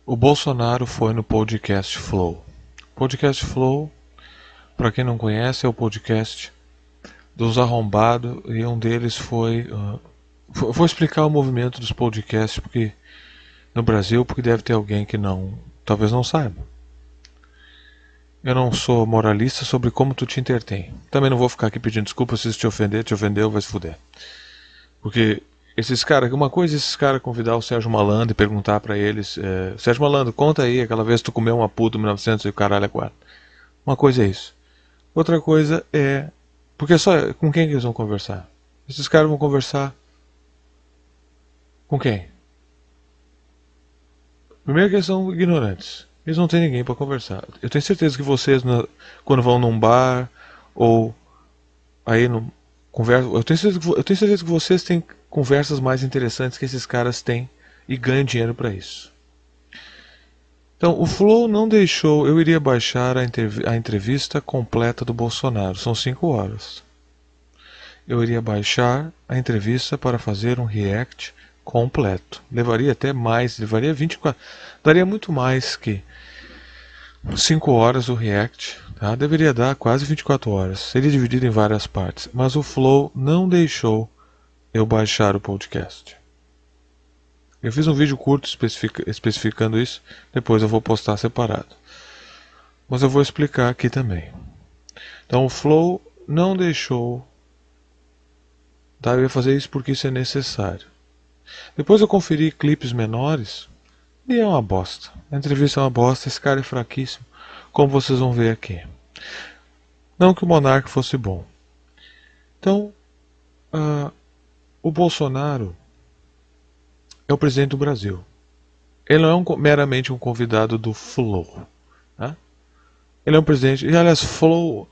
O Bolsonaro foi no Podcast Flow. Podcast Flow, para quem não conhece, é o podcast dos arrombados e um deles foi. Vou explicar o movimento dos podcasts porque no Brasil, porque deve ter alguém que não, talvez não saiba. Eu não sou moralista sobre como tu te entretém. Também não vou ficar aqui pedindo desculpa se isso te ofendeu, vai se fuder. Porque esses caras, uma coisa é esses caras convidar o Sérgio Malandro e perguntar pra eles: Sérgio Malandro, conta aí aquela vez que tu comeu uma puta em 1900 e o caralho é quatro. Uma coisa é isso. Outra coisa é. Porque só com quem que eles vão conversar? Esses caras vão conversar com quem? Primeiro que eles são ignorantes. Eles não têm ninguém pra conversar. Eu tenho certeza que vocês, quando vão num bar ou aí no conversa, eu tenho certeza que vocês têm conversas mais interessantes que esses caras têm e ganham dinheiro pra isso. Então, o Flow não deixou. Eu iria baixar a entrevista completa do Bolsonaro. São 5 horas. Eu iria baixar a entrevista para fazer um react completo. Levaria até mais, levaria 24. Daria muito mais que 5 horas o react. Tá? Deveria dar quase 24 horas. Seria dividido em várias partes. Mas o Flow não deixou eu baixar o podcast. Eu fiz um vídeo curto especificando isso. Depois eu vou postar separado. Mas eu vou explicar aqui também. Então o Flow não deixou. Tá? Eu ia fazer isso porque isso é necessário. Depois eu conferi clipes menores e é uma bosta. A entrevista é uma bosta, esse cara é fraquíssimo, como vocês vão ver aqui. Não que o Monark fosse bom. Então, o Bolsonaro é o presidente do Brasil. Ele não é meramente um convidado do Flow. Tá? Ele é um presidente. E aliás, Flow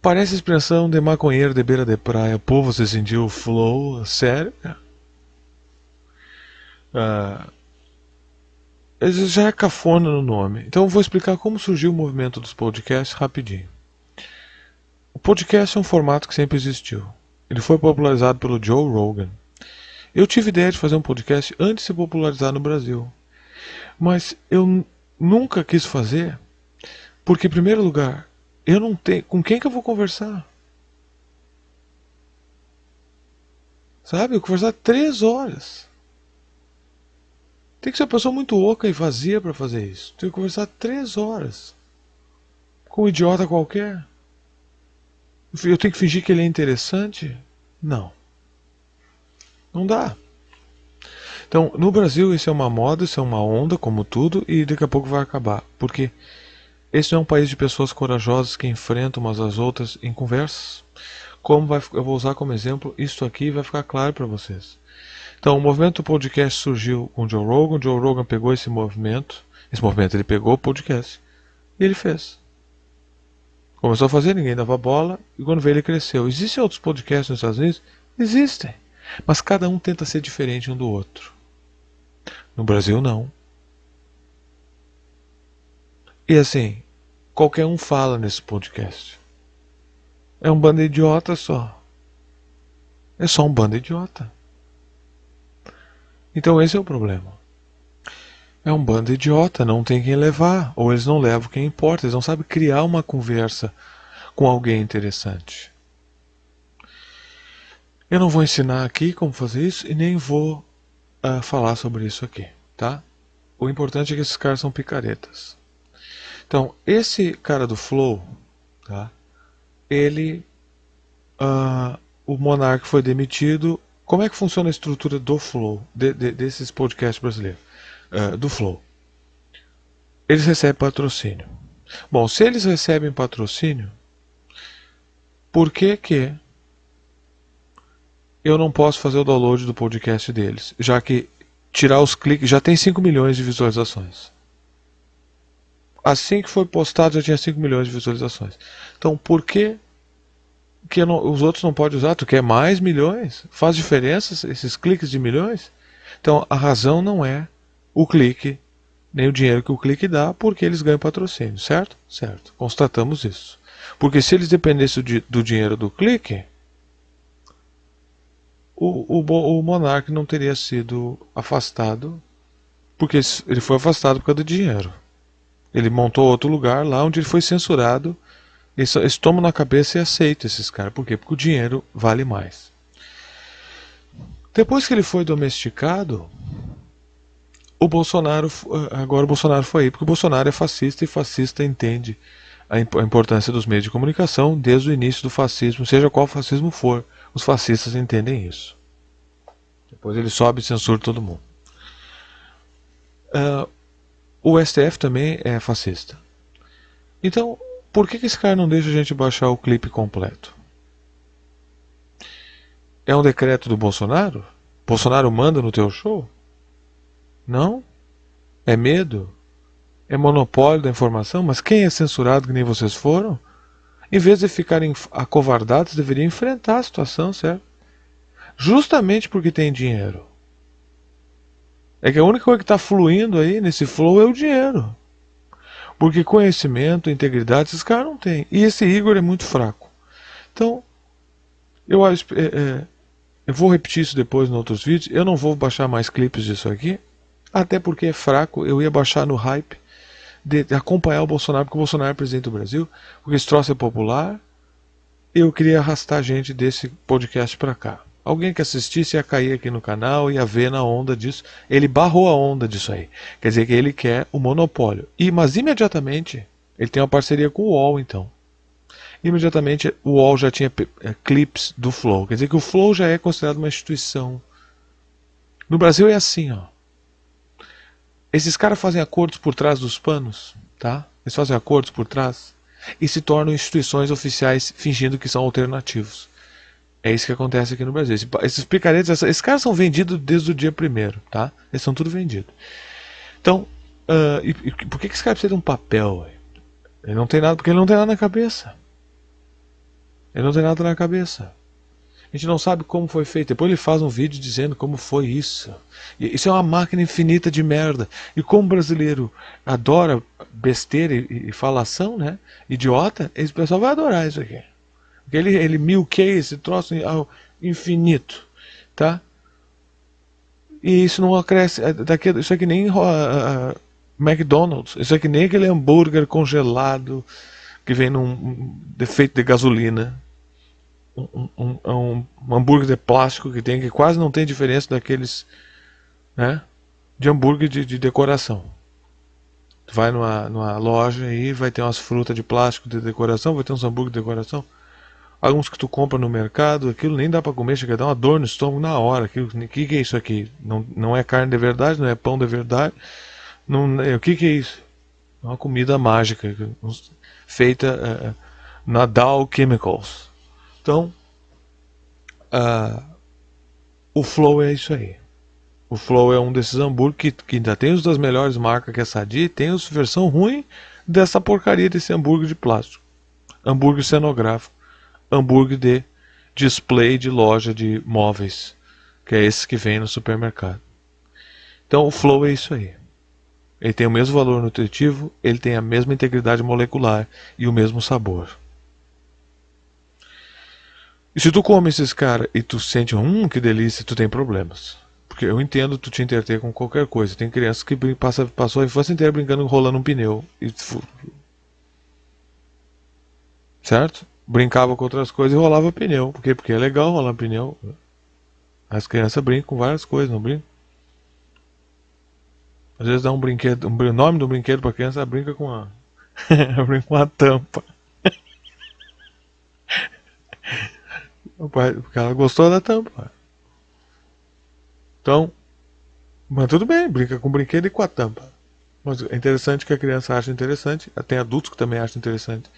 parece a expressão de maconheiro de beira de praia. Pô, você sentiu o Flow? Sério? Já é cafona no nome. Então eu vou explicar como surgiu o movimento dos podcasts rapidinho. O podcast é um formato que sempre existiu. Ele foi popularizado pelo Joe Rogan. Eu tive ideia de fazer um podcast antes de se popularizar no Brasil. Mas eu nunca quis fazer porque, em primeiro lugar, eu não tenho. Com quem que eu vou conversar? Sabe? Eu vou conversar 3 horas. Tem que ser uma pessoa muito oca e vazia para fazer isso. Tem que conversar 3 horas. Com um idiota qualquer. Eu tenho que fingir que ele é interessante? Não. Não dá. Então, no Brasil, isso é uma moda, isso é uma onda, como tudo, e daqui a pouco vai acabar. Porque esse não é um país de pessoas corajosas que enfrentam umas às outras em conversas. Eu vou usar como exemplo isto aqui e vai ficar claro para vocês. Então, o movimento do podcast surgiu com o Joe Rogan. O Joe Rogan pegou esse movimento, ele pegou o podcast e ele fez. Começou a fazer, ninguém dava bola, e quando veio ele cresceu. Existem outros podcasts nos Estados Unidos? Existem. Mas cada um tenta ser diferente um do outro. No Brasil, não. E assim, qualquer um fala nesse podcast. É um bando de idiota só. É só um bando de idiota. Então esse é o problema. É um bando de idiota, não tem quem levar. Ou eles não levam quem importa. Eles não sabem criar uma conversa com alguém interessante. Eu não vou ensinar aqui como fazer isso e nem vou falar sobre isso aqui, tá? O importante é que esses caras são picaretas. Então, esse cara do Flow, tá? Ele, o Monark foi demitido. Como é que funciona a estrutura do Flow, desses podcasts brasileiros? Do Flow. Eles recebem patrocínio. Bom, se eles recebem patrocínio, por que que eu não posso fazer o download do podcast deles? Já que tirar os cliques, já tem 5 milhões de visualizações. Assim que foi postado já tinha 5 milhões de visualizações. Então por que os outros não podem usar? Tu quer mais milhões? Faz diferença esses cliques de milhões? Então a razão não é o clique, nem o dinheiro que o clique dá, porque eles ganham patrocínio, certo? Certo, constatamos isso. Porque se eles dependessem do dinheiro do clique, o Monark não teria sido afastado Porque ele foi afastado por causa do dinheiro. Ele montou outro lugar lá onde ele foi censurado. Eles tomam na cabeça e aceitam esses caras. Por quê? Porque o dinheiro vale mais. Depois que ele foi domesticado, agora o Bolsonaro foi aí, porque o Bolsonaro é fascista e fascista entende a importância dos meios de comunicação desde o início do fascismo, seja qual fascismo for. Os fascistas entendem isso. Depois ele sobe e censura todo mundo. O STF também é fascista. Então, por que esse cara não deixa a gente baixar o clipe completo? É um decreto do Bolsonaro? Bolsonaro manda no teu show? Não? É medo? É monopólio da informação? Mas quem é censurado que nem vocês foram? Em vez de ficarem acovardados, deveriam enfrentar a situação, certo? Justamente porque tem dinheiro. É que a única coisa que está fluindo aí nesse flow é o dinheiro. Porque conhecimento, integridade, esses caras não têm. E esse Igor é muito fraco. Então, eu vou repetir isso depois em outros vídeos. Eu não vou baixar mais clipes disso aqui. Até porque é fraco. Eu ia baixar no hype de acompanhar o Bolsonaro, porque o Bolsonaro é presidente do Brasil. Porque esse troço é popular. Eu queria arrastar gente desse podcast para cá. Alguém que assistisse ia cair aqui no canal, ia ver na onda disso. Ele barrou a onda disso aí. Quer dizer que ele quer o monopólio. Mas imediatamente, ele tem uma parceria com o UOL, então. Imediatamente o UOL já tinha clips do Flow. Quer dizer que o Flow já é considerado uma instituição. No Brasil é assim, ó. Esses caras fazem acordos por trás dos panos, tá? Eles fazem acordos por trás e se tornam instituições oficiais fingindo que são alternativos. É isso que acontece aqui no Brasil. Esses picaretas, esses caras são vendidos desde o dia primeiro, tá? Eles são tudo vendidos. Então, por que esse cara precisa de um papel? Véio? Ele não tem nada, porque ele não tem nada na cabeça. Ele não tem nada na cabeça. A gente não sabe como foi feito. Depois ele faz um vídeo dizendo como foi isso. E isso é uma máquina infinita de merda. E como o brasileiro adora besteira e falação, né? Idiota, esse pessoal vai adorar isso aqui. Porque ele milqueia esse troço ao infinito, tá? E isso não acresce. Isso é que nem McDonald's. Isso é que nem aquele hambúrguer congelado que vem num defeito de gasolina. Um hambúrguer de plástico que quase não tem diferença daqueles, né, de hambúrguer de decoração. Tu vai numa loja e vai ter umas frutas de plástico de decoração, vai ter uns hambúrguer de decoração. Alguns que tu compra no mercado, aquilo nem dá pra comer, chega a dar uma dor no estômago na hora. O que é isso aqui? Não é carne de verdade, não é pão de verdade. O que é isso? É uma comida mágica, feita na Dow Chemicals. Então, o Flow é isso aí. O Flow é um desses hambúrguer que ainda tem os das melhores marcas que é Sadia e tem os versão ruim dessa porcaria desse hambúrguer de plástico. Hambúrguer cenográfico. Hambúrguer de display de loja de móveis, que é esse que vem no supermercado. Então o Flow é isso aí. Ele tem o mesmo valor nutritivo, ele tem a mesma integridade molecular e o mesmo sabor. E se tu come esses caras e tu sente que delícia, tu tem problemas. Porque eu entendo tu te entreter com qualquer coisa. Tem crianças que passou a infância inteira brincando, rolando um pneu. Certo? Brincava com outras coisas e rolava pneu. Por quê? Porque é legal rolar pneu. As crianças brincam com várias coisas, não brincam? Às vezes dá um brinquedo, o nome do brinquedo pra criança, ela brinca com a brinca com a tampa. Porque ela gostou da tampa. Então, mas tudo bem, brinca com o brinquedo e com a tampa. Mas é interessante que a criança acha interessante. Tem adultos que também acham interessante.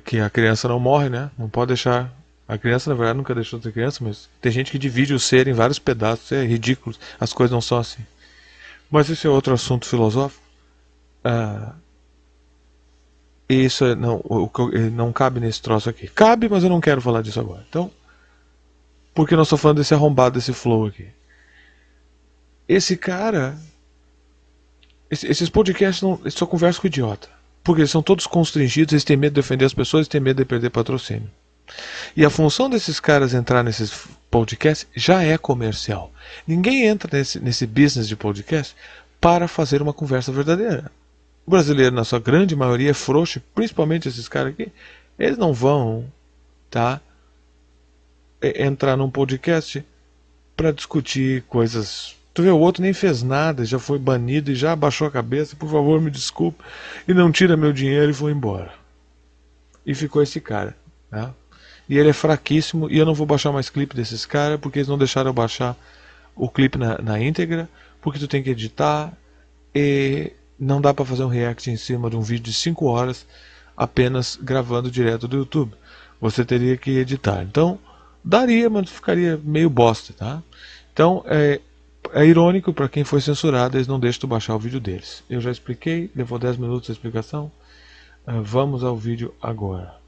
Que a criança não morre, né? Não pode deixar. A criança, na verdade, nunca deixou de ser criança, mas tem gente que divide o ser em vários pedaços. É ridículo. As coisas não são assim. Mas esse é outro assunto filosófico. Isso não cabe nesse troço aqui. Cabe, mas eu não quero falar disso agora. Então, porque nós estamos falando desse arrombado, desse flow aqui. Esse cara. Esses podcasts eles só conversam com idiota. Porque eles são todos constringidos, eles têm medo de defender as pessoas, eles têm medo de perder patrocínio. E a função desses caras entrar nesses podcast já é comercial. Ninguém entra nesse business de podcast para fazer uma conversa verdadeira. O brasileiro, na sua grande maioria, é frouxo, principalmente esses caras aqui. Eles não vão, tá, entrar num podcast para discutir coisas. Tu vê, o outro nem fez nada, já foi banido e já abaixou a cabeça. Por favor, me desculpe. E não tira meu dinheiro e foi embora. E ficou esse cara, tá? E ele é fraquíssimo e eu não vou baixar mais clipe desses caras porque eles não deixaram eu baixar o clipe na íntegra, porque tu tem que editar e não dá para fazer um react em cima de um vídeo de 5 horas apenas gravando direto do YouTube. Você teria que editar. Então, daria, mas ficaria meio bosta, tá? Então, é irônico para quem foi censurado, eles não deixam tu baixar o vídeo deles. Eu já expliquei, levou 10 minutos a explicação. Vamos ao vídeo agora.